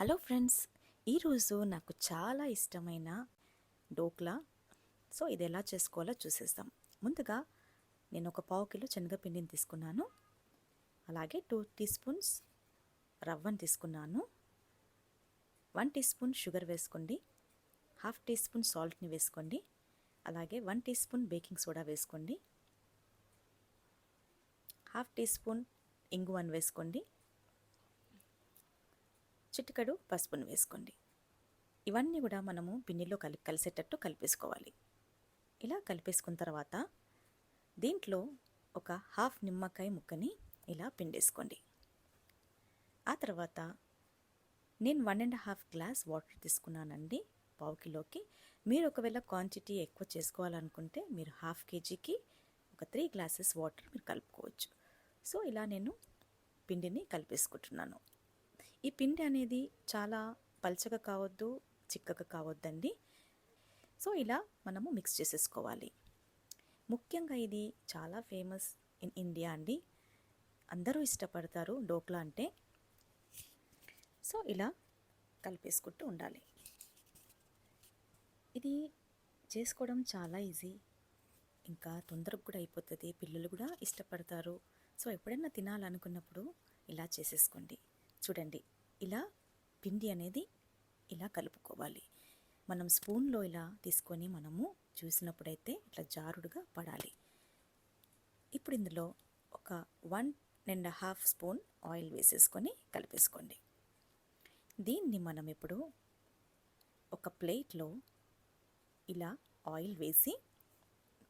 Hello friends, ఈరోజు నాకు చాలా ఇష్టమైన డోక్లా. ఇది ఎలా చేసుకోవాలో చూసేద్దాం. ముందుగా నేను ఒక పావు కిలో శనగపిండిని తీసుకున్నాను. అలాగే 2 టీ స్పూన్స్ రవ్వను తీసుకున్నాను. 1 టీ స్పూన్ షుగర్ వేసుకోండి. హాఫ్ టీ స్పూన్ సాల్ట్ని వేసుకోండి. అలాగే 1 టీ స్పూన్ బేకింగ్ సోడా వేసుకోండి. హాఫ్ టీ స్పూన్ ఇంగువను వేసుకోండి. చిటికెడు పసుపును వేసుకోండి. ఇవన్నీ కూడా మనము పిండిలో కలిసేటట్టు కలిపేసుకోవాలి. ఇలా కలిపేసుకున్న తర్వాత దీంట్లో ఒక హాఫ్ నిమ్మకాయ ముక్కని ఇలా పిండేసుకోండి. ఆ తర్వాత నేను 1.5 గ్లాస్ వాటర్ తీసుకున్నానండి పావు కిలోకి. మీరు ఒకవేళ క్వాంటిటీ ఎక్కువ చేసుకోవాలనుకుంటే మీరు హాఫ్ కేజీకి ఒక 3 గ్లాసెస్ వాటర్ మీరు కలుపుకోవచ్చు. ఇలా నేను పిండిని కలిపేసుకుంటున్నాను. ఈ పిండి అనేది చాలా పల్చగా కావద్దు, చిక్కగా కావద్దండి. ఇలా మనము మిక్స్ చేసేసుకోవాలి. ముఖ్యంగా ఇది చాలా ఫేమస్ ఇన్ ఇండియా అండి. అందరూ ఇష్టపడతారు డోక్లా అంటే. ఇలా కలిపేసుకుంటూ ఉండాలి. ఇది చేసుకోవడం చాలా ఈజీ, ఇంకా తొందరగా కూడా అయిపోతుంది. పిల్లలు కూడా ఇష్టపడతారు. ఎప్పుడైనా తినాలనుకున్నప్పుడు ఇలా చేసేసుకోండి. చూడండి, ఇలా పిండి అనేది ఇలా కలుపుకోవాలి. మనం స్పూన్లో ఇలా తీసుకొని మనము చూసినప్పుడైతే ఇట్లా జారుడుగా పడాలి. ఇప్పుడు ఇందులో ఒక 1.5 స్పూన్ ఆయిల్ వేసేసుకొని కలిపేసుకోండి. దీన్ని మనం ఇప్పుడు ఒక ప్లేట్లో ఇలా ఆయిల్ వేసి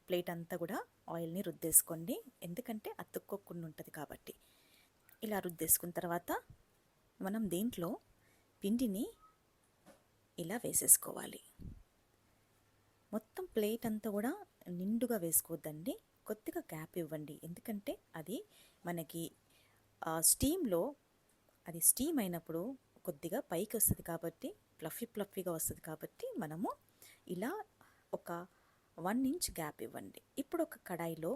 ప్లేట్ అంతా కూడా ఆయిల్ని రుద్దేసుకోండి. ఎందుకంటే అతుక్కోకుండా ఉంటుంది కాబట్టి. ఇలా రుద్దేసుకున్న తర్వాత మనం దీంట్లో పిండిని ఇలా వేసేసుకోవాలి. మొత్తం ప్లేట్ అంతా కూడా నిండుగా వేసుకోవద్దండి, కొద్దిగా గ్యాప్ ఇవ్వండి. ఎందుకంటే అది మనకి స్టీమ్లో అది స్టీమ్ అయినప్పుడు కొద్దిగా పైకి వస్తుంది కాబట్టి, ఫ్లఫీగా వస్తుంది కాబట్టి మనము ఇలా ఒక 1 ఇంచ్ గ్యాప్ ఇవ్వండి. ఇప్పుడు ఒక కడాయిలో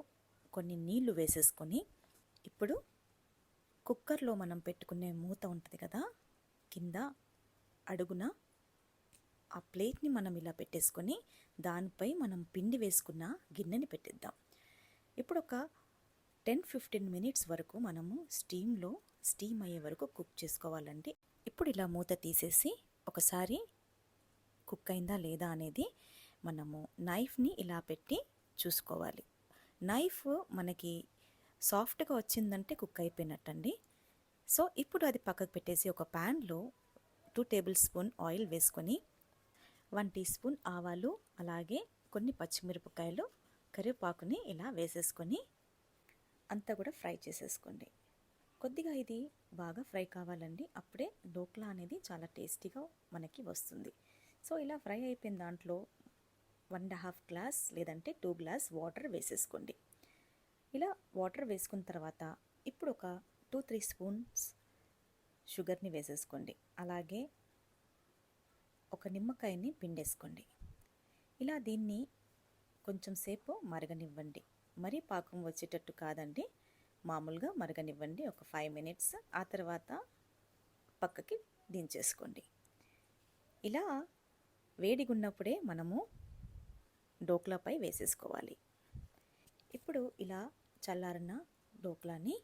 కొన్ని నీళ్లు వేసేసుకొని, ఇప్పుడు కుక్కర్లో మనం పెట్టుకునే మూత ఉంటుంది కదా, కింద అడుగున ఆ ప్లేట్ని మనం ఇలా పెట్టేసుకొని దానిపై మనం పిండి వేసుకున్న గిన్నెని పెట్టిద్దాం. ఇప్పుడు ఒక 10-15 మినిట్స్ వరకు మనము స్టీమ్ అయ్యే వరకు కుక్ చేసుకోవాలండి. ఇప్పుడు ఇలా మూత తీసేసి ఒకసారి కుక్ అయిందా లేదా అనేది మనము నైఫ్ని ఇలా పెట్టి చూసుకోవాలి. నైఫ్ మనకి సాఫ్ట్గా వచ్చిందంటే కుక్ అయిపోయినట్టండి. ఇప్పుడు అది పక్కకు పెట్టేసి ఒక ప్యాన్లో 2 టేబుల్ స్పూన్ ఆయిల్ వేసుకొని 1 టీ స్పూన్ ఆవాలు, అలాగే కొన్ని పచ్చిమిరపకాయలు, కరివేపాకుని ఇలా వేసేసుకొని అంతా కూడా ఫ్రై చేసేసుకోండి. కొద్దిగా ఇది బాగా ఫ్రై కావాలండి, అప్పుడే డోక్లా అనేది చాలా టేస్టీగా మనకి వస్తుంది. ఇలా ఫ్రై అయిపోయిన దాంట్లో 1.5 గ్లాస్ లేదంటే 2 గ్లాస్ వాటర్ వేసేసుకోండి. ఇలా వాటర్ వేసుకున్న తర్వాత ఇప్పుడు ఒక 2-3 స్పూన్స్ షుగర్ని వేసేసుకోండి. అలాగే ఒక నిమ్మకాయని పిండేసుకోండి. ఇలా దీన్ని కొంచెం సేపు మరగనివ్వండి. మరీ పాకం వచ్చేటట్టు కాదండి, మామూలుగా మరగనివ్వండి ఒక 5 మినిట్స్. ఆ తర్వాత పక్కకి దించేసుకోండి. ఇలా వేడిగున్నప్పుడే మనము డోక్లాపై వేసేసుకోవాలి. ఇప్పుడు ఇలా చల్లారిన డోక్లాని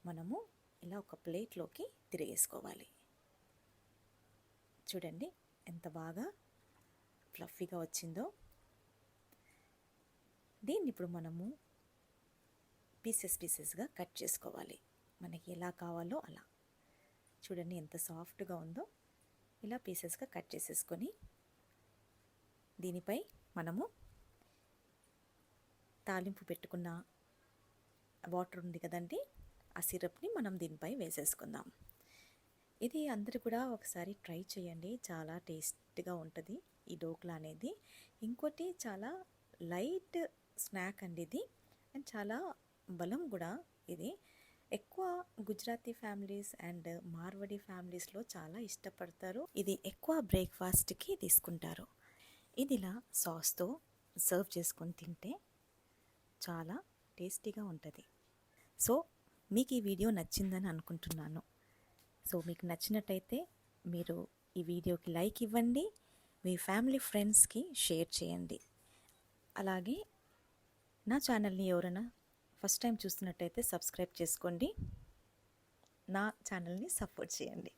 మనము ఇలా ఒక ప్లేట్లోకి తిరిగేసుకోవాలి. చూడండి ఎంత బాగా ఫ్లఫీగా వచ్చిందో. దీన్ని ఇప్పుడు మనము పీసెస్గా కట్ చేసుకోవాలి. మనకి ఎలా కావాలో అలా. చూడండి ఎంత సాఫ్ట్గా ఉందో. ఇలా పీసెస్గా కట్ చేసేసుకొని దీనిపై మనము తాలింపు పెట్టుకున్న వాటర్ ఉంది కదండి, ఆ సిరప్ని మనం దీనిపై వేసేసుకుందాం. ఇది అందరూ కూడా ఒకసారి ట్రై చేయండి, చాలా టేస్ట్గా ఉంటుంది ఈ డోక్లా అనేది. ఇంకోటి చాలా లైట్ స్నాక్ అండి ఇది, అండ్ చాలా బలం కూడా. ఇది ఎక్కువ గుజరాతీ ఫ్యామిలీస్ అండ్ మార్వడి ఫ్యామిలీస్లో చాలా ఇష్టపడతారు. ఇది ఎక్కువ బ్రేక్ఫాస్ట్కి తీసుకుంటారు. ఇది ఇలా సాస్తో సర్వ్ చేసుకొని తింటే చాలా టేస్టీగా ఉంటుంది. మీకు ఈ వీడియో నచ్చిందని అనుకుంటున్నాను. మీకు నచ్చినట్టయితే మీరు ఈ వీడియోకి లైక్ ఇవ్వండి, మీ ఫ్యామిలీ ఫ్రెండ్స్కి షేర్ చేయండి. అలాగే నా ఛానల్ని ఎవరైనా ఫస్ట్ టైం చూస్తున్నట్టయితే సబ్స్క్రైబ్ చేసుకోండి, నా ఛానల్ని సపోర్ట్ చేయండి.